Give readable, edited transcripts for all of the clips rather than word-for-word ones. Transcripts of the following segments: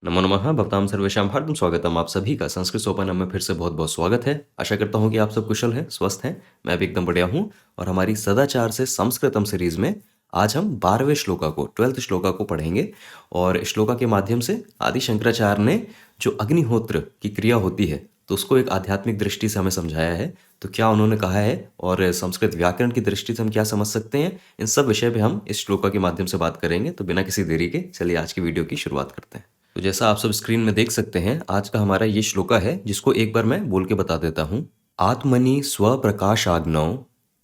नमो नमः भवतां सर्वेषां हार्दिकं स्वागतम। आप सभी का संस्कृत सोपानम में फिर से बहुत-बहुत स्वागत है। आशा करता हूँ कि आप सब कुशल हैं, स्वस्थ हैं। मैं भी एकदम बढ़िया हूँ और हमारी सदाचार से संस्कृतम सीरीज़ में आज हम 12वें श्लोका को 12th श्लोका को पढ़ेंगे और इस श्लोका के माध्यम से आदि शंकराचार्य ने जो अग्निहोत्र की क्रिया होती है, तो उसको एक आध्यात्मिक दृष्टि से हमें समझाया है। तो क्या उन्होंने कहा है और संस्कृत व्याकरण की दृष्टि से हम क्या समझ सकते हैं, इन सब विषय पे हम इस श्लोका के माध्यम से बात करेंगे। तो बिना किसी देरी के चलिए आज की वीडियो की शुरुआत करते हैं। तो जैसा आप सब स्क्रीन में देख सकते हैं, आज का हमारा ये श्लोका है जिसको एक बार मैं बोल के बता देता हूँ। आत्मनि स्वप्रकाशाग्नौ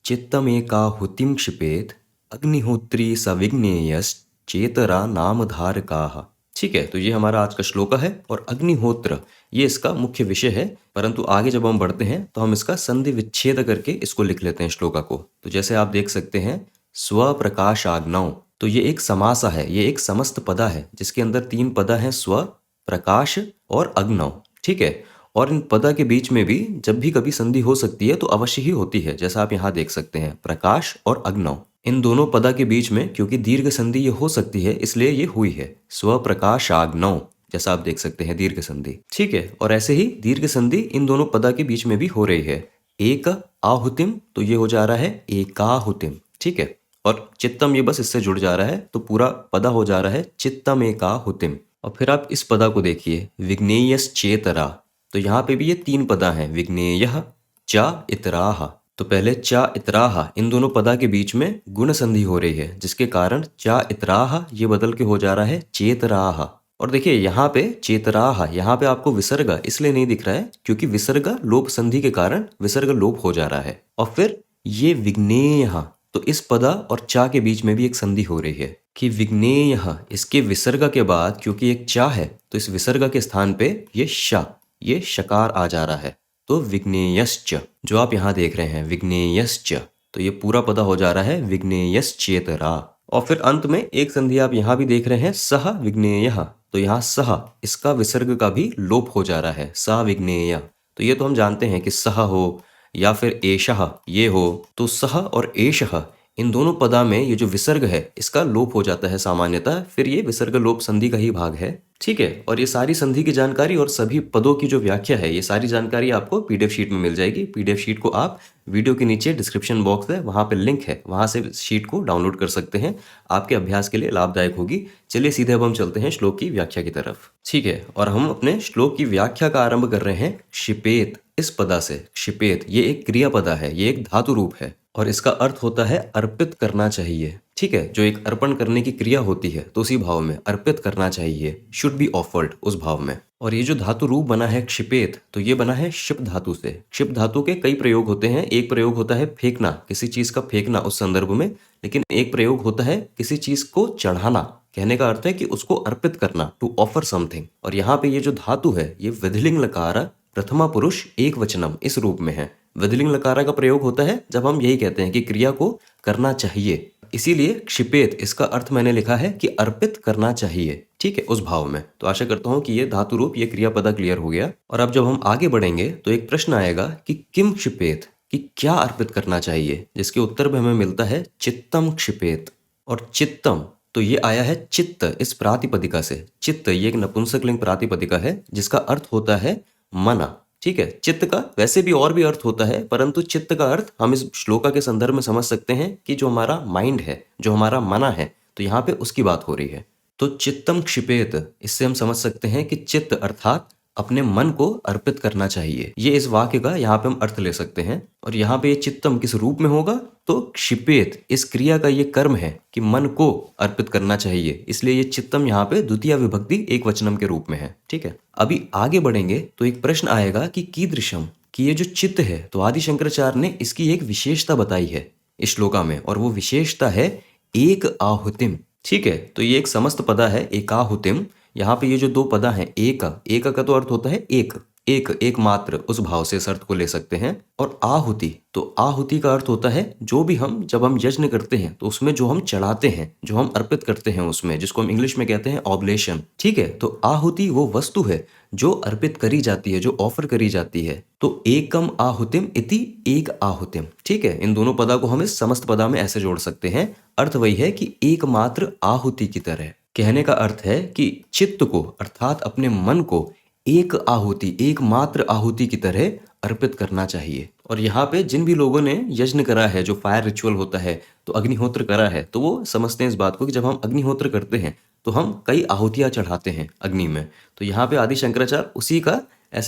चित्तमेकाहुतिं क्षिपेत अग्निहोत्री सविघ्नेयश्चेतरा नामधारकाः। ठीक है, तो ये हमारा आज का श्लोका है और अग्निहोत्र ये इसका मुख्य विषय है। परंतु आगे जब हम बढ़ते हैं तो हम इसका संधि विच्छेद करके इसको लिख लेते हैं श्लोका को। तो जैसे आप देख सकते हैं, स्वप्रकाशाग्नौ, तो ये एक समासा है, ये एक समस्त पदा है जिसके अंदर 3 पदा हैं, स्व, प्रकाश और अग्नौ। ठीक है, और इन पदा के बीच में भी जब भी कभी संधि हो सकती है तो अवश्य ही होती है। जैसा आप यहाँ देख सकते हैं, प्रकाश और अग्नौ, इन दोनों पदा के बीच में क्योंकि दीर्घ संधि ये हो सकती है इसलिए ये हुई है, स्व प्रकाशाग्नौ। जैसा आप देख सकते हैं, दीर्घ संधि। ठीक है, और ऐसे ही दीर्घ संधि इन दोनों पदा के बीच में भी हो रही है। एक आहुतिम, तो ये हो जा रहा है एकाहुतिम। ठीक है, और चित्तम ये बस इससे जुड़ जा रहा है तो पूरा पदा हो जा रहा है चित्तम एकाहुतिम। और फिर आप इस पदा को देखिए, विघ्नेयश्चेतरा, तो यहाँ पे भी ये 3 पदा हैं, विघ्नेयः च इतराः। तो पहले च इतराः, इन दोनों पदा के बीच में गुण संधि हो रही है जिसके कारण च इतराः ये बदल के हो जा रहा है चेतराः। और देखिए यहाँ पे चेतराः, यहाँ पे आपको विसर्ग इसलिए नहीं दिख रहा है क्योंकि विसर्ग लोप संधि के कारण विसर्ग लोप हो जा रहा है। और फिर ये विघ्नेयः, तो इस पदा और चा के बीच में भी एक संधि हो रही है कि विघ्नेयः, इसके विसर्ग के बाद क्योंकि एक चा है तो इस विसर्ग के स्थान पे ये शकार आ जा रहा है। तो विघ्नेयश्च, जो आप यहाँ देख रहे हैं विघ्नेयश्च, तो ये पूरा पदा हो जा रहा है विघ्नेयश्चेतरा। और फिर अंत में एक संधि आप यहाँ भी देख रहे हैं, सह विघ्नेयः, तो यहाँ सह इसका विसर्ग का भी लोप हो जा रहा है, सा विघ्नेय। तो ये तो हम जानते हैं कि सह हो या फिर एषः ये हो, तो सह और एषः इन दोनों पदा में ये जो विसर्ग है इसका लोप हो जाता है सामान्यतः, फिर ये विसर्ग लोप संधि का ही भाग है। ठीक है, और ये सारी संधि की जानकारी और सभी पदों की जो व्याख्या है, ये सारी जानकारी आपको पीडीएफ शीट में मिल जाएगी। पीडीएफ शीट को आप वीडियो के नीचे डिस्क्रिप्शन बॉक्स है, वहां पे लिंक है, वहां से शीट को डाउनलोड कर सकते हैं। आपके अभ्यास के लिए लाभदायक होगी। चलिए सीधे अब हम चलते हैं श्लोक की व्याख्या की तरफ। ठीक है, और हम अपने श्लोक की व्याख्या का आरंभ कर रहे हैं क्षिपेत इस पदा से। क्षिपेत ये एक क्रिया पदा है, ये एक धातु रूप है और इसका अर्थ होता है अर्पित करना चाहिए। ठीक है, जो एक अर्पण करने की क्रिया होती है तो उसी भाव में अर्पित करना चाहिए, शुड बी ऑफर्ड, उस भाव में। और ये जो धातु रूप बना है क्षिपेत, तो ये बना है क्षिप धातु से। क्षिप धातु के कई प्रयोग होते हैं। एक प्रयोग होता है फेंकना, किसी चीज का फेंकना उस संदर्भ में, लेकिन एक प्रयोग होता है किसी चीज को चढ़ाना। कहने का अर्थ है कि उसको अर्पित करना, टू ऑफर समथिंग। और यहाँ पे ये जो धातु है ये विधिलिंग लकार प्रथमा पुरुष एक वचनम इस रूप में है। विधिलिंग लकारा का प्रयोग होता है जब हम यही कहते हैं कि क्रिया को करना चाहिए, इसीलिए क्षिपेत इसका अर्थ मैंने लिखा है कि अर्पित करना चाहिए। ठीक है, उस भाव में। तो आशा करता हूं कि ये धातु रूप, ये क्रियापदा क्लियर हो गया। और अब जब हम आगे बढ़ेंगे तो एक प्रश्न आएगा कि किम क्षिपेत, कि क्या अर्पित करना चाहिए, जिसके उत्तर में हमें मिलता है चित्तम क्षिपेत। और चित्तम, तो ये आया है चित्त इस प्रातिपदिका से। चित्त ये एक नपुंसकलिंग प्रातिपदिका है जिसका अर्थ होता है मना। ठीक है, चित्त का वैसे भी और भी अर्थ होता है, परंतु चित्त का अर्थ हम इस श्लोका के संदर्भ में समझ सकते हैं कि जो हमारा माइंड है, जो हमारा मना है, तो यहाँ पे उसकी बात हो रही है। तो चित्तम क्षिपेत, इससे हम समझ सकते हैं कि चित्त अर्थात अपने मन को अर्पित करना चाहिए। ये इस वाक्य का यहाँ पे हम अर्थ ले सकते हैं। और यहाँ पे ये चित्तम किस रूप में होगा, तो क्षिपेत इस क्रिया का ये कर्म है कि मन को अर्पित करना चाहिए, इसलिए ये चित्तम यहाँ पे द्वितीय विभक्ति एक वचनम के रूप में है। ठीक है, अभी आगे बढ़ेंगे तो एक प्रश्न आएगा कि कीदृशम, कि ये जो चित्त है, तो आदि शंकराचार्य ने इसकी एक विशेषता बताई है इस श्लोका में, और वो विशेषता है एक आहुतिम। ठीक है, तो ये एक समस्त पदा है एकाहुतिम। यहाँ पे ये जो 2 पदा हैं, एक का तो अर्थ होता है एक मात्र, उस भाव से इस अर्थ को ले सकते हैं। और आहुति, तो आहुति का अर्थ होता है जो भी हम, जब हम यज्ञ करते हैं तो उसमें जो हम चढ़ाते हैं, जो हम अर्पित करते हैं उसमें, जिसको हम इंग्लिश में कहते हैं ऑब्लेशन। ठीक है, तो आहुति वो वस्तु है जो अर्पित करी जाती है, जो ऑफर करी जाती है। तो एकम आहुतिम इति एक आहुतिम। ठीक है, इन दोनों पदा को हम इस समस्त पदा में ऐसे जोड़ सकते हैं। अर्थ वही है कि एकमात्र आहुति की तरह। कहने का अर्थ है कि चित्त को अर्थात अपने मन को एक आहुति, एकमात्र आहुति की तरह अर्पित करना चाहिए। और यहाँ पे जिन भी लोगों ने यज्ञ करा है, जो फायर रिचुअल होता है, तो अग्निहोत्र करा है, तो वो समझते हैं इस बात को कि जब हम अग्निहोत्र करते हैं तो हम कई आहुतियां चढ़ाते हैं अग्नि में। तो यहाँ पे आदि शंकराचार्य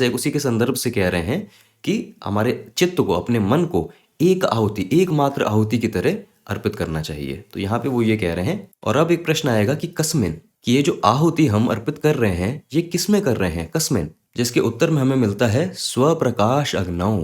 उसी के संदर्भ से कह रहे हैं कि हमारे चित्त को, अपने मन को एक आहुति, एकमात्र आहुति की तरह अर्पित करना चाहिए। तो यहाँ पे वो ये कह रहे हैं। और अब एक प्रश्न आएगा कि कस्मिन, कि ये जो आहुति हम अर्पित कर रहे हैं ये किस में कर रहे हैं, कस्मिन, जिसके उत्तर में हमें मिलता है स्वप्रकाश अग्नौ,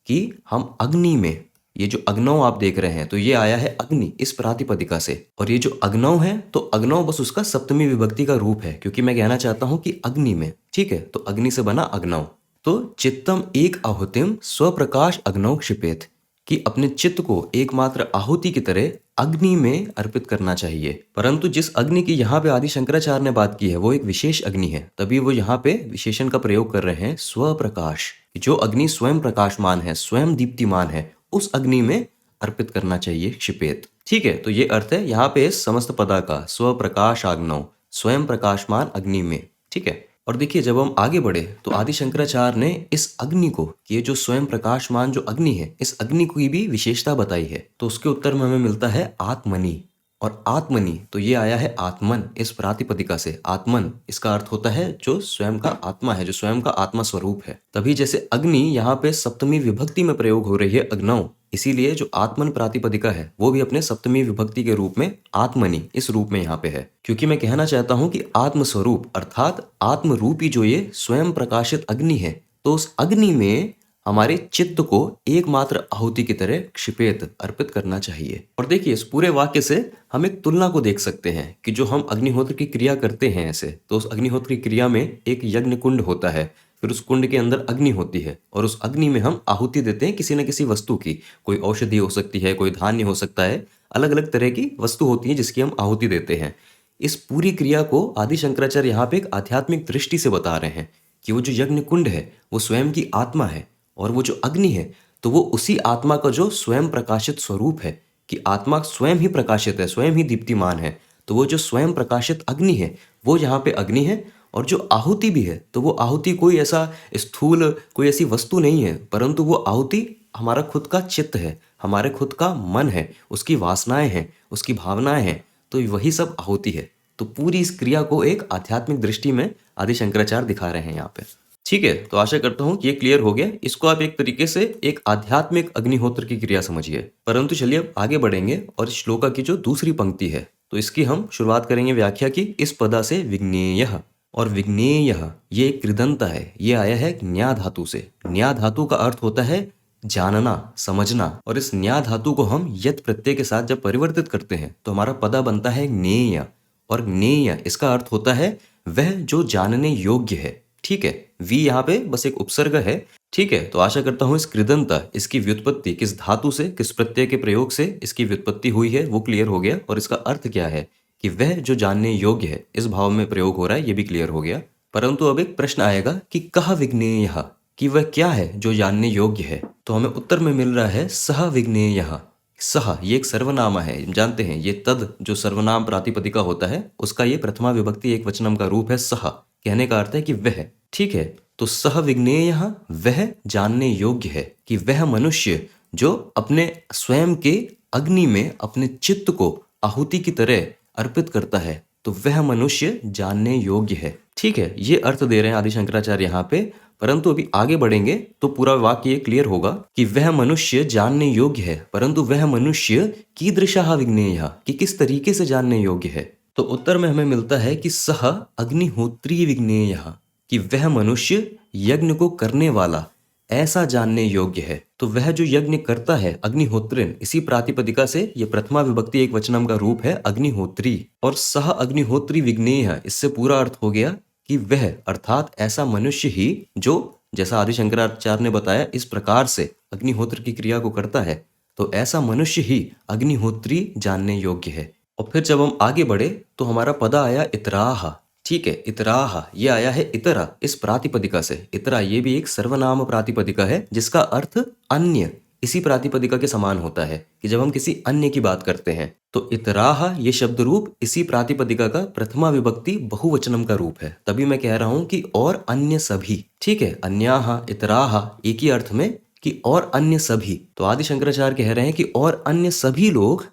कि हम अग्नि में, ये जो अग्नौ आप देख रहे हैं तो ये आया है अग्नि इस प्रातिपदिका से। और ये जो अग्नौ है तो अग्नौ बस उसका सप्तमी विभक्ति का रूप है, क्योंकि मैं कहना चाहता हूं कि अग्नि में, ठीक है, तो अग्नि से बना अग्नौ। तो चित्तम एक आहुतिम स्वप्रकाश अग्नौ क्षिपेत, कि अपने चित्त को एकमात्र आहुति की तरह अग्नि में अर्पित करना चाहिए। परंतु जिस अग्नि की यहाँ पे आदि शंकराचार्य ने बात की है वो एक विशेष अग्नि है, तभी वो यहाँ पे विशेषण का प्रयोग कर रहे हैं स्वप्रकाश। जो अग्नि स्वयं प्रकाशमान है, स्वयं दीप्तिमान है, उस अग्नि में अर्पित करना चाहिए क्षिपेत। ठीक है, तो ये अर्थ है यहाँ पे इस समस्त पदा का, स्वप्रकाश आग्नौ, स्वयं प्रकाशमान अग्नि में। ठीक है, और देखिए जब हम आगे बढ़े तो आदि शंकराचार्य ने इस अग्नि को, ये जो स्वयं प्रकाशमान जो अग्नि है, इस अग्नि की भी विशेषता बताई है। तो उसके उत्तर में हमें मिलता है आत्मनि। और आत्मनि तो ये आया है आत्मन इस प्रातिपदिका से। आत्मन इसका अर्थ होता है जो स्वयं का आत्मा है, जो स्वयं का आत्मा स्वरूप है। तभी जैसे अग्नि यहाँ पे सप्तमी विभक्ति में प्रयोग हो रही है अग्नौ, इसीलिए जो आत्मन प्रातिपदिका है वो भी अपने सप्तमी विभक्ति के रूप में आत्मनि इस रूप में यहाँ पे है। क्योंकि मैं कहना चाहता हूँ कि आत्मस्वरूप अर्थात आत्मरूपी जो ये स्वयं प्रकाशित अग्नि है, तो उस अग्नि में हमारे चित्त को एकमात्र आहुति की तरह क्षिपेत अर्पित करना चाहिए। और देखिए इस पूरे वाक्य से हम एक तुलना को देख सकते हैं कि जो हम अग्निहोत्र की क्रिया करते हैं ऐसे, तो उस अग्निहोत्र की क्रिया में एक यज्ञ कुंड होता है, फिर उस कुंड के अंदर अग्नि होती है और उस अग्नि में हम आहुति देते हैं किसी न किसी वस्तु की। कोई औषधि हो सकती है, कोई धान्य हो सकता है, अलग अलग तरह की वस्तु होती है जिसकी हम आहुति देते हैं। इस पूरी क्रिया को आदि शंकराचार्य यहाँ पे एक आध्यात्मिक दृष्टि से बता रहे हैं कि वो जो यज्ञ कुंड है वो स्वयं की आत्मा है, और वो जो अग्नि है तो वो उसी आत्मा का जो स्वयं प्रकाशित स्वरूप है, कि आत्मा स्वयं ही प्रकाशित है, स्वयं ही दीप्तिमान है। तो वो जो स्वयं प्रकाशित अग्नि है वो यहाँ पे अग्नि है, और जो आहुति भी है तो वो आहुति कोई ऐसा स्थूल, कोई ऐसी वस्तु नहीं है, परंतु वो आहुति हमारा खुद का चित्त है, हमारे खुद का मन है, उसकी वासनाएं हैं, उसकी भावनाएं हैं, तो वही सब आहुति है। तो पूरी इस क्रिया को एक आध्यात्मिक दृष्टि में आदि शंकराचार्य दिखा रहे हैं यहाँ पे। ठीक है, तो आशा करता हूँ कि ये क्लियर हो गया। इसको आप एक तरीके से एक आध्यात्मिक अग्निहोत्र की क्रिया समझिए। परंतु चलिए अब आगे बढ़ेंगे और इस श्लोका की जो दूसरी पंक्ति है तो इसकी हम शुरुआत करेंगे व्याख्या की इस पदा से, विज्ञेयः। और विज्ञेयः ये एक कृदंत है, ये आया है न्या धातु से। न्या धातु का अर्थ होता है जानना, समझना, और इस न्या धातु को हम यत प्रत्यय के साथ जब परिवर्तित करते हैं तो हमारा पदा बनता है ज्ञेय। और ज्ञेय इसका अर्थ होता है वह जो जानने योग्य है। ठीक है, वी यहाँ पे बस एक उपसर्ग है। ठीक है, तो आशा करता हूँ इस कृदंत, इसकी व्युत्पत्ति किस धातु से, किस प्रत्यय के प्रयोग से इसकी व्युत्पत्ति हुई है वो क्लियर हो गया, और इसका अर्थ क्या है कि वह जो जानने योग्य है इस भाव में प्रयोग हो रहा है, ये भी क्लियर हो गया। परंतु अब एक प्रश्न आएगा कि कह विज्ञेयः, कि वह क्या है जो जानने योग्य है। तो हमें उत्तर में मिल रहा है सह विज्ञेयः। सह ये एक सर्वनाम है, जानते हैं ये तद जो सर्वनाम प्रातिपदिका होता है उसका ये प्रथमा विभक्ति एक वचनम का रूप है सह। कहने का अर्थ है कि वह। ठीक है, तो सह विज्ञेयः वह जानने योग्य है, कि वह मनुष्य जो अपने स्वयं के अग्नि में अपने चित्त को आहुति की तरह अर्पित करता है, तो वह मनुष्य जानने योग्य है। ठीक है, ये अर्थ दे रहे हैं आदि शंकराचार्य यहाँ पे। परंतु अभी आगे बढ़ेंगे तो पूरा वाक्य ये क्लियर होगा कि वह मनुष्य जानने योग्य है, परंतु वह मनुष्य कीदृशः विज्ञेयः, कि किस तरीके से जानने योग्य है। तो उत्तर में हमें मिलता है कि सह अग्निहोत्री विज्ञेयः, कि वह मनुष्य यज्ञ को करने वाला ऐसा जानने योग्य है। तो वह जो यज्ञ करता है अग्निहोत्रिन, इसी प्रातिपदिका से ये प्रथमा विभक्ति एक वचनम का रूप है अग्निहोत्री। और सह अग्निहोत्री विज्ञेयः, इससे पूरा अर्थ हो गया कि वह अर्थात ऐसा मनुष्य ही जो, जैसा आदि शंकराचार्य ने बताया, इस प्रकार से अग्निहोत्र की क्रिया को करता है, तो ऐसा मनुष्य ही अग्निहोत्री जानने योग्य है। और फिर जब हम आगे बढ़े तो हमारा पदा आया इतराह। ठीक है, इतराह ये आया है इतरा इस प्रातिपदिका से। इतरा ये भी एक सर्वनाम प्रातिपदिका है जिसका अर्थ अन्य इसी प्रातिपदिका के समान होता है कि जब हम किसी अन्य की बात करते हैं तो इतराह ये शब्द रूप इसी प्रातिपदिका का प्रथमा विभक्ति बहुवचनम का रूप है। तभी मैं कह रहा हूं कि और अन्य सभी, ठीक है, अन्याह इतराह एक ही अर्थ में कि और अन्य सभी। तो आदि शंकराचार्य कह रहे हैं कि और अन्य सभी लोग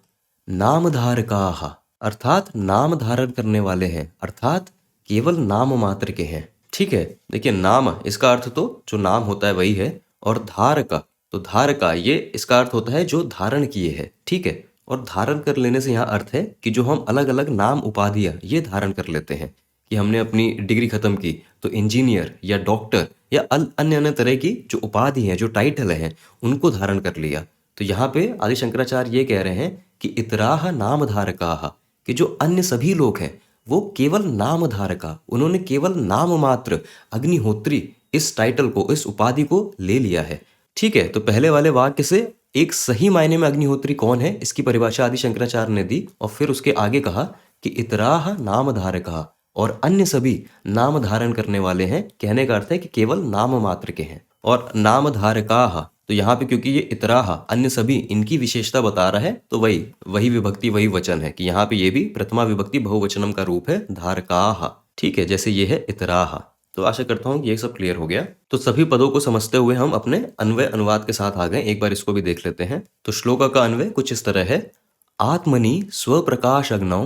नामधारकाः अर्थात नाम धारण करने वाले हैं, अर्थात केवल नाम मात्र के हैं। ठीक है, देखिए नाम इसका अर्थ तो जो नाम होता है वही है, और धारका तो धारका ये इसका अर्थ होता है जो धारण किए है। ठीक है, और धारण कर लेने से यहाँ अर्थ है कि जो हम अलग अलग नाम उपाधियां ये धारण कर लेते हैं कि हमने अपनी डिग्री खत्म की तो इंजीनियर या डॉक्टर या अन्य अन्य तरह की जो उपाधि हैं, जो टाइटल हैं, उनको धारण कर लिया। तो यहाँ पे आदि शंकराचार्य ये कह रहे हैं कि इतराह नाम धारकाः कि जो अन्य सभी लोग हैं वो केवल नाम धारका, उन्होंने केवल नाम मात्र अग्निहोत्री इस टाइटल को, इस उपाधि को ले लिया है। ठीक है, तो पहले वाले वाक्य से एक सही मायने में अग्निहोत्री कौन है इसकी परिभाषा आदि शंकराचार्य ने दी, और फिर उसके आगे कहा कि इतराह नाम धारका और अन्य सभी नाम धारण करने वाले हैं। कहने का अर्थ है कि केवल नाम मात्र के हैं। और नाम धारकाः तो यहाँ पे क्योंकि ये इतराह अन्य सभी इनकी विशेषता बता रहा है तो वही विभक्ति वही वचन है कि यहाँ पे ये भी प्रथमा विभक्ति बहुवचनम का रूप है धारकाः। ठीक है, जैसे ये है इतराह। तो आशा करता हूँ कि ये सब क्लियर हो गया। तो सभी पदों को समझते हुए हम अपने अन्वय अनुवाद के साथ आ गए। एक बार इसको भी देख लेते हैं। तो श्लोक का अन्वय कुछ इस तरह है। आत्मनि स्वप्रकाश अग्नौ,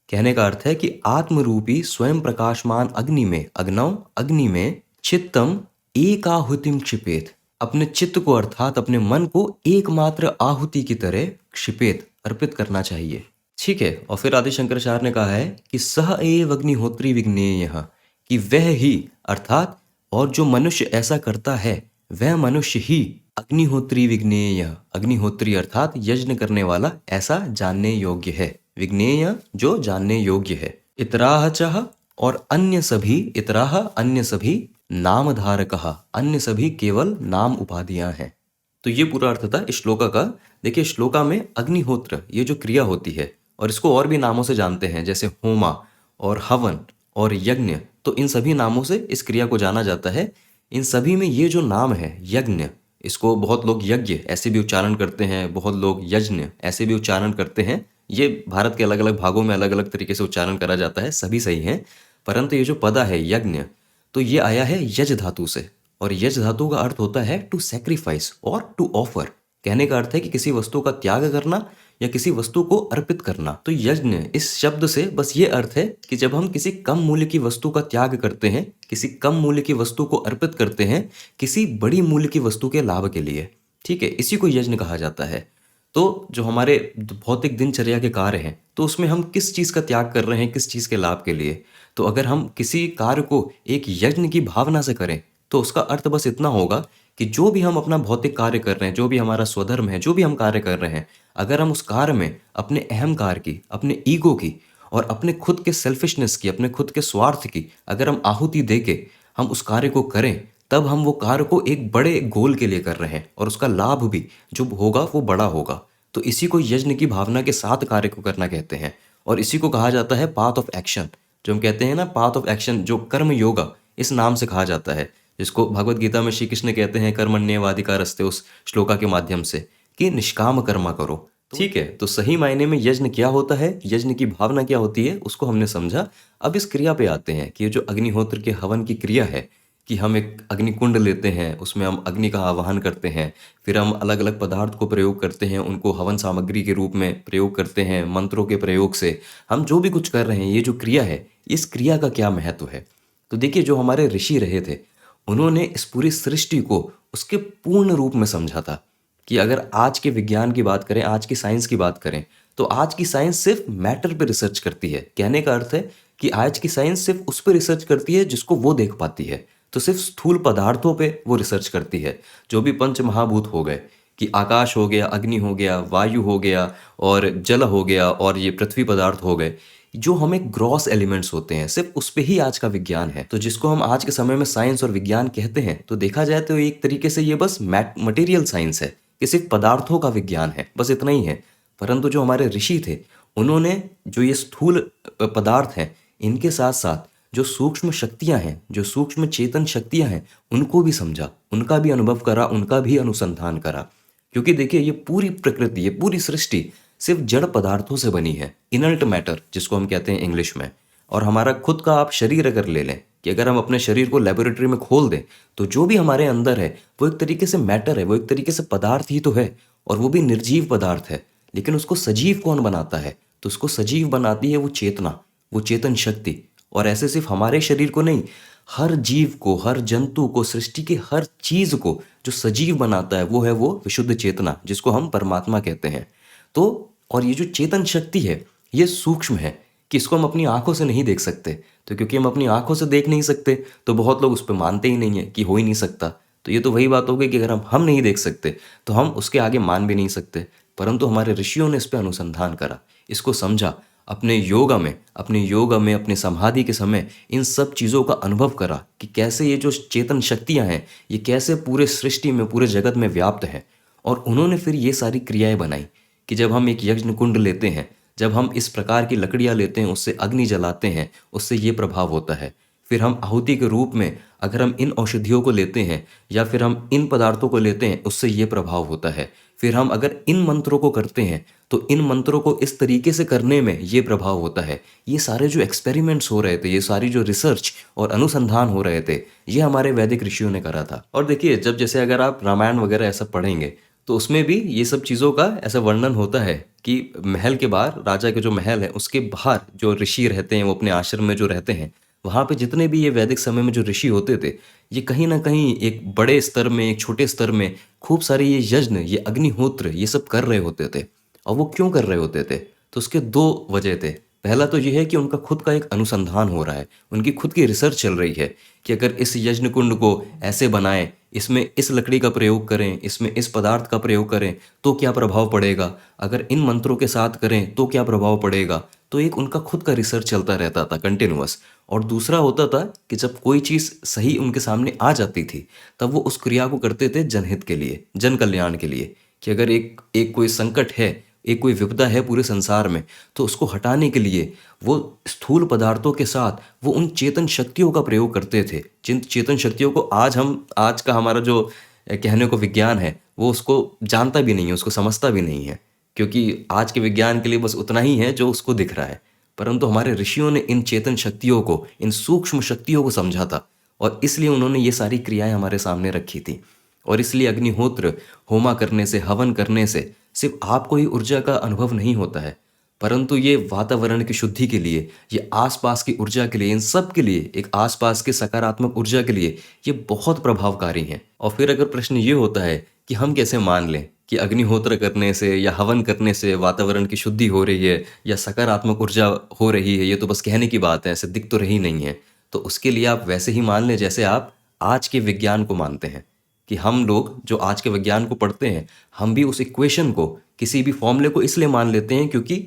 कहने का अर्थ है कि आत्मरूपी स्वयं प्रकाशमान अग्नि में, अग्नौ अग्नि में, चित्तम एकाहुतिम क्षिपेत, अपने चित्त को अर्थात अपने मन को एकमात्र आहुति की तरह क्षिपेत अर्पित करना चाहिए। ठीक है, और फिर आदि शंकराचार्य ने कहा है कि सह एव अग्निहोत्री विज्ञेयः, कि वह ही अर्थात और जो मनुष्य ऐसा करता है वह मनुष्य ही अग्निहोत्री विज्ञेय, अग्निहोत्री अर्थात यज्ञ करने वाला ऐसा जानने योग्य है। विज्ञेय जो जानने योग्य है। इतराह चह और अन्य सभी, इतराह अन्य सभी, नामधारकः अन्य सभी केवल नाम उपाधियां हैं। तो ये पूरा अर्थ था इस श्लोका का। देखिए श्लोका में अग्निहोत्र ये जो क्रिया होती है, और इसको और भी नामों से जानते हैं जैसे होमा और हवन और यज्ञ, तो इन सभी नामों से इस क्रिया को जाना जाता है। इन सभी में ये जो नाम है यज्ञ, इसको बहुत लोग यज्ञ ऐसे भी उच्चारण करते हैं, बहुत लोग यज्ञ ऐसे भी उच्चारण करते हैं। ये भारत के अलग अलग भागों में अलग अलग तरीके से उच्चारण करा जाता है, सभी सही हैं। परंतु ये जो पदा है यज्ञ, तो ये आया है यज धातु से, और यज धातु का अर्थ होता है टू सैक्रिफाइस और टू ऑफर। कहने का अर्थ है कि किसी वस्तु का त्याग करना या किसी वस्तु को अर्पित करना। तो यज्ञ इस शब्द से बस ये अर्थ है कि जब हम किसी कम मूल्य की वस्तु का त्याग करते हैं, किसी कम मूल्य की वस्तु को अर्पित करते हैं किसी बड़ी मूल्य की वस्तु के लाभ के लिए। ठीक है, इसी को यज्ञ कहा जाता है। तो जो हमारे भौतिक दिनचर्या के कार्य हैं, तो उसमें हम किस चीज़ का त्याग कर रहे हैं, किस चीज़ के लाभ के लिए। तो अगर हम किसी कार्य को एक यज्ञ की भावना से करें तो उसका अर्थ बस इतना होगा कि जो भी हम अपना भौतिक कार्य कर रहे हैं, जो भी हमारा स्वधर्म है, जो भी हम कार्य कर रहे हैं, अगर हम उस कार्य में अपने अहंकार की, अपने ईगो की और अपने खुद के सेल्फिशनेस की, अपने खुद के स्वार्थ की अगर हम आहुति दे के हम उस कार्य को करें, तब हम वो कार्य को एक बड़े गोल के लिए कर रहे हैं और उसका लाभ भी जो होगा वो बड़ा होगा। तो इसी को यज्ञ की भावना के साथ कार्य को करना कहते हैं, और इसी को कहा जाता है पाथ ऑफ एक्शन। जो हम कहते हैं ना पाथ ऑफ एक्शन, जो कर्म योगा इस नाम से कहा जाता है, जिसको भगवत गीता में श्री कृष्ण कहते हैं कर्मण्येवाधिकारस्ते, उस श्लोका के माध्यम से कि निष्काम कर्मा करो। ठीक है, तो सही मायने में यज्ञ क्या होता है, यज्ञ की भावना क्या होती है, उसको हमने समझा। अब इस क्रिया पे आते हैं कि ये जो अग्निहोत्र के हवन की क्रिया है कि हम एक अग्निकुंड लेते हैं, उसमें हम अग्नि का आवाहन करते हैं, फिर हम अलग अलग पदार्थ को प्रयोग करते हैं, उनको हवन सामग्री के रूप में प्रयोग करते हैं, मंत्रों के प्रयोग से हम जो भी कुछ कर रहे हैं, ये जो क्रिया है, इस क्रिया का क्या महत्व है। तो देखिए जो हमारे ऋषि रहे थे उन्होंने इस पूरी सृष्टि को उसके पूर्ण रूप में समझा था कि अगर आज के विज्ञान की बात करें, आज की साइंस की बात करें, तो आज की साइंस सिर्फ मैटर पे रिसर्च करती है। कहने का अर्थ है कि आज की साइंस सिर्फ उस पर रिसर्च करती है जिसको वो देख पाती है। तो सिर्फ स्थूल पदार्थों पे वो रिसर्च करती है, जो भी पंच महाभूत हो गए कि आकाश हो गया, अग्नि हो गया, वायु हो गया और जल हो गया और ये पृथ्वी पदार्थ हो गए, जो हमें ग्रॉस एलिमेंट्स होते हैं, सिर्फ उस पे ही आज का विज्ञान है। तो जिसको हम आज के समय में साइंस और विज्ञान कहते हैं, तो देखा जाए तो एक तरीके से ये बस मटेरियल साइंस है कि सिर्फ पदार्थों का विज्ञान है, बस इतना ही है। परंतु जो हमारे ऋषि थे उन्होंने जो ये स्थूल पदार्थ हैं इनके साथ साथ जो सूक्ष्म शक्तियां हैं, जो सूक्ष्म चेतन शक्तियां हैं, उनको भी समझा, उनका भी अनुभव करा, उनका भी अनुसंधान करा। क्योंकि देखिए ये पूरी प्रकृति, ये पूरी सृष्टि सिर्फ जड़ पदार्थों से बनी है, इनर्ट मैटर जिसको हम कहते हैं इंग्लिश में। और हमारा खुद का आप शरीर अगर ले लें, कि अगर हम अपने शरीर को लेबोरेटरी में खोल दें, तो जो भी हमारे अंदर है वो एक तरीके से मैटर है, वो एक तरीके से पदार्थ ही तो है, और वो भी निर्जीव पदार्थ है। लेकिन उसको सजीव कौन बनाता है? तो उसको सजीव बनाती है वो चेतना, वो चेतन शक्ति। और ऐसे सिर्फ हमारे शरीर को नहीं, हर जीव को, हर जंतु को, सृष्टि की हर चीज को जो सजीव बनाता है वो है वो विशुद्ध चेतना, जिसको हम परमात्मा कहते हैं। तो और ये जो चेतन शक्ति है ये सूक्ष्म है, कि इसको हम अपनी आंखों से नहीं देख सकते। तो क्योंकि हम अपनी आंखों से देख नहीं सकते तो बहुत लोग उस पर मानते ही नहीं है कि हो ही नहीं सकता। तो ये तो वही बात हो गई कि अगर हम नहीं देख सकते तो हम उसके आगे मान भी नहीं सकते। परंतु हमारे ऋषियों ने इस पर अनुसंधान करा, इसको समझा, अपने योगा में अपने समाधि के समय इन सब चीज़ों का अनुभव करा कि कैसे ये जो चेतन शक्तियाँ हैं ये कैसे पूरे सृष्टि में, पूरे जगत में व्याप्त है। और उन्होंने फिर ये सारी क्रियाएं बनाई कि जब हम एक यज्ञ कुंड लेते हैं, जब हम इस प्रकार की लकड़ियाँ लेते हैं, उससे अग्नि जलाते हैं, उससे ये प्रभाव होता है। फिर हम आहुति के रूप में अगर हम इन औषधियों को लेते हैं या फिर हम इन पदार्थों को लेते हैं, उससे ये प्रभाव होता है। फिर हम अगर इन मंत्रों को करते हैं तो इन मंत्रों को इस तरीके से करने में ये प्रभाव होता है। ये सारे जो एक्सपेरिमेंट्स हो रहे थे, ये सारी जो रिसर्च और अनुसंधान हो रहे थे, ये हमारे वैदिक ऋषियों ने करा था। और देखिए, जब जैसे अगर आप रामायण वगैरह ऐसा पढ़ेंगे तो उसमें भी ये सब चीज़ों का ऐसा वर्णन होता है कि महल के बाहर, राजा के जो महल है उसके बाहर जो ऋषि रहते हैं, वो अपने आश्रम में जो रहते हैं, वहाँ पे जितने भी ये वैदिक समय में जो ऋषि होते थे, ये कहीं ना कहीं एक बड़े स्तर में, एक छोटे स्तर में खूब सारे ये यज्ञ, ये अग्निहोत्र, ये सब कर रहे होते थे। और वो क्यों कर रहे होते थे? तो उसके दो वजह थे। पहला तो ये है कि उनका खुद का एक अनुसंधान हो रहा है, उनकी खुद की रिसर्च चल रही है कि अगर इस यज्ञ कुंड को ऐसे बनाएं, इसमें इस लकड़ी का प्रयोग करें, इसमें इस पदार्थ का प्रयोग करें तो क्या प्रभाव पड़ेगा, अगर इन मंत्रों के साथ करें तो क्या प्रभाव पड़ेगा। तो एक उनका खुद का रिसर्च चलता रहता था कंटिन्यूअस। और दूसरा होता था कि जब कोई चीज़ सही उनके सामने आ जाती थी तब वो उस क्रिया को करते थे जनहित के लिए, जन कल्याण के लिए। कि अगर एक एक कोई संकट है, एक कोई विपदा है पूरे संसार में, तो उसको हटाने के लिए वो स्थूल पदार्थों के साथ वो उन चेतन शक्तियों का प्रयोग करते थे, जिन चेतन शक्तियों को आज का हमारा जो कहने को विज्ञान है वो उसको जानता भी नहीं है, उसको समझता भी नहीं है। क्योंकि आज के विज्ञान के लिए बस उतना ही है जो उसको दिख रहा है। परंतु हमारे ऋषियों ने इन चेतन शक्तियों को, इन सूक्ष्म शक्तियों को समझा था, और इसलिए उन्होंने ये सारी क्रियाएं हमारे सामने रखी थी। और इसलिए अग्निहोत्र, होमा करने से, हवन करने से सिर्फ आपको ही ऊर्जा का अनुभव नहीं होता है, परंतु ये वातावरण की शुद्धि के लिए, ये आसपास की ऊर्जा के लिए, इन सब के लिए, एक आसपास के सकारात्मक ऊर्जा के लिए ये बहुत प्रभावकारी हैं। और फिर अगर प्रश्न ये होता है कि हम कैसे मान लें कि अग्निहोत्र करने से या हवन करने से वातावरण की शुद्धि हो रही है या सकारात्मक ऊर्जा हो रही है, ये तो बस कहने की बात है, ऐसे दिख तो रही नहीं है। तो उसके लिए आप वैसे ही मान लें जैसे आप आज के विज्ञान को मानते हैं। कि हम लोग जो आज के विज्ञान को पढ़ते हैं, हम भी उस इक्वेशन को, किसी भी फॉर्मूले को इसलिए मान लेते हैं क्योंकि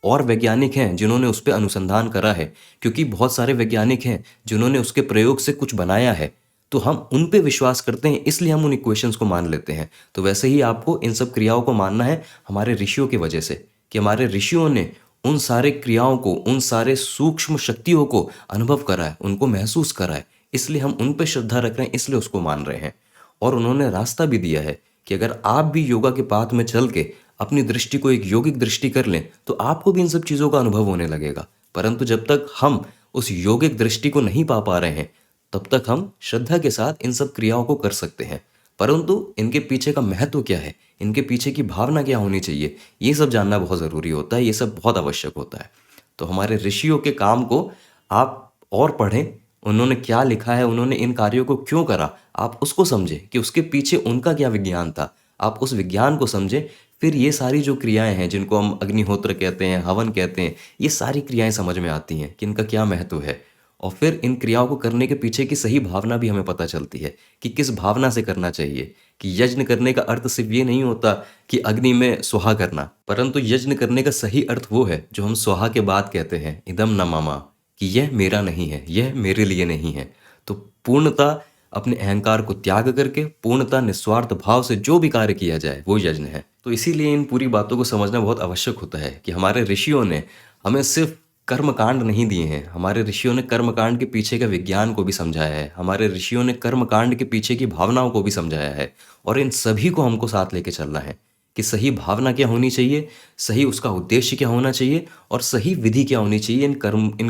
और वैज्ञानिक हैं जिन्होंने उस पर अनुसंधान करा है, क्योंकि बहुत सारे वैज्ञानिक हैं जिन्होंने उसके प्रयोग से कुछ बनाया है, तो हम उन पे विश्वास करते हैं, इसलिए हम उन इक्वेशंस को मान लेते हैं। तो वैसे ही आपको इन सब क्रियाओं को मानना है हमारे ऋषियों की वजह से, कि हमारे ऋषियों ने उन सारे क्रियाओं को, उन सारे सूक्ष्म शक्तियों को अनुभव करा है, उनको महसूस करा है, इसलिए हम उन पर श्रद्धा रख रहे हैं, इसलिए उसको मान रहे हैं। और उन्होंने रास्ता भी दिया है कि अगर आप भी योगा के पाथ में चल के अपनी दृष्टि को एक योगिक दृष्टि कर लें तो आपको भी इन सब चीज़ों का अनुभव होने लगेगा। परंतु जब तक हम उस योगिक दृष्टि को नहीं पा रहे हैं तब तक हम श्रद्धा के साथ इन सब क्रियाओं को कर सकते हैं। परंतु इनके पीछे का महत्व क्या है, इनके पीछे की भावना क्या होनी चाहिए, ये सब जानना बहुत ज़रूरी होता है, ये सब बहुत आवश्यक होता है। तो हमारे ऋषियों के काम को आप और पढ़ें, उन्होंने क्या लिखा है, उन्होंने इन कार्यों को क्यों करा, आप उसको समझें कि उसके पीछे उनका क्या विज्ञान था, आप उस विज्ञान को समझें। फिर ये सारी जो क्रियाएं हैं जिनको हम अग्निहोत्र कहते हैं, हवन कहते हैं, ये सारी क्रियाएं समझ में आती हैं कि इनका क्या महत्व है। और फिर इन क्रियाओं को करने के पीछे की सही भावना भी हमें पता चलती है कि किस भावना से करना चाहिए। कि यज्ञ करने का अर्थ सिर्फ ये नहीं होता कि अग्नि में स्वाहा करना, परंतु यज्ञ करने का सही अर्थ वो है जो हम स्वाहा के बाद कहते हैं, इदम न मम, कि यह मेरा नहीं है, यह मेरे लिए नहीं है। तो पूर्णता अपने अहंकार को त्याग करके पूर्णता निस्वार्थ भाव से जो भी कार्य किया जाए वो यज्ञ है। तो इसीलिए इन पूरी बातों को समझना बहुत आवश्यक होता है कि हमारे ऋषियों ने हमें सिर्फ कर्मकांड नहीं दिए हैं। हमारे ऋषियों ने कर्मकांड के पीछे के विज्ञान को भी समझाया है। हमारे ऋषियों ने कर्मकांड के पीछे की भावनाओं को भी समझाया है। और इन सभी को हमको साथ लेके चलना है कि सही भावना क्या होनी चाहिए, सही उसका उद्देश्य क्या होना चाहिए और सही विधि क्या होनी चाहिए इन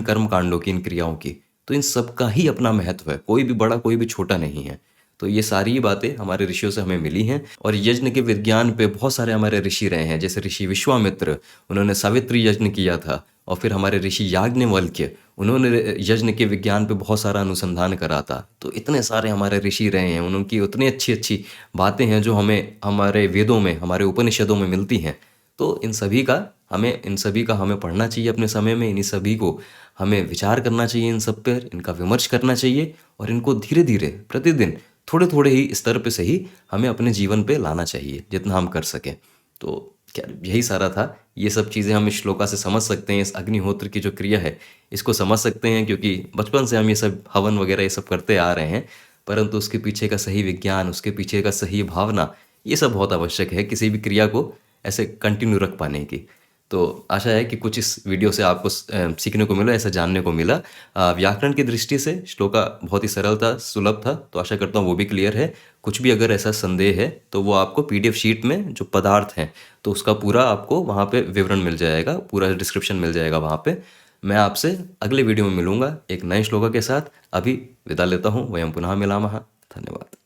कर्म कांडों की, इन क्रियाओं की। तो इन सब का ही अपना महत्व है, कोई भी बड़ा कोई भी छोटा नहीं है। तो ये सारी बातें हमारे ऋषियों से हमें मिली हैं। और यज्ञ के विज्ञान पे बहुत सारे हमारे ऋषि रहे हैं, जैसे ऋषि विश्वामित्र, उन्होंने सावित्री यज्ञ किया था। और फिर हमारे ऋषि याज्ञवल्क्य, उन्होंने यज्ञ के विज्ञान पे बहुत सारा अनुसंधान करा था। तो इतने सारे हमारे ऋषि रहे हैं, उनकी उतनी अच्छी अच्छी बातें हैं जो हमें हमारे वेदों में, हमारे उपनिषदों में मिलती हैं। तो इन सभी का हमें पढ़ना चाहिए अपने समय में। इन सभी को हमें विचार करना चाहिए, इन सब पर इनका विमर्श करना चाहिए और इनको धीरे धीरे प्रतिदिन थोड़े थोड़े ही स्तर पे सही हमें अपने जीवन पे लाना चाहिए, जितना हम कर सकें। तो क्या यही सारा था। ये सब चीज़ें हम इस श्लोका से समझ सकते हैं, इस अग्निहोत्र की जो क्रिया है इसको समझ सकते हैं, क्योंकि बचपन से हम ये सब हवन वगैरह ये सब करते आ रहे हैं। परंतु उसके पीछे का सही विज्ञान, उसके पीछे का सही भावना, ये सब बहुत आवश्यक है किसी भी क्रिया को ऐसे कंटिन्यू रख पाने की। तो आशा है कि कुछ इस वीडियो से आपको सीखने को मिला, ऐसा जानने को मिला। व्याकरण की दृष्टि से श्लोका बहुत ही सरल था, सुलभ था, तो आशा करता हूँ वो भी क्लियर है। कुछ भी अगर ऐसा संदेह है तो वो आपको पीडीएफ शीट में जो पदार्थ हैं तो उसका पूरा आपको वहाँ पे विवरण मिल जाएगा, पूरा डिस्क्रिप्शन मिल जाएगा वहाँ पे। मैं आपसे अगले वीडियो में मिलूंगा एक नए श्लोका के साथ। अभी विदा लेता हूँ। वयम पुनः मिलामः। धन्यवाद।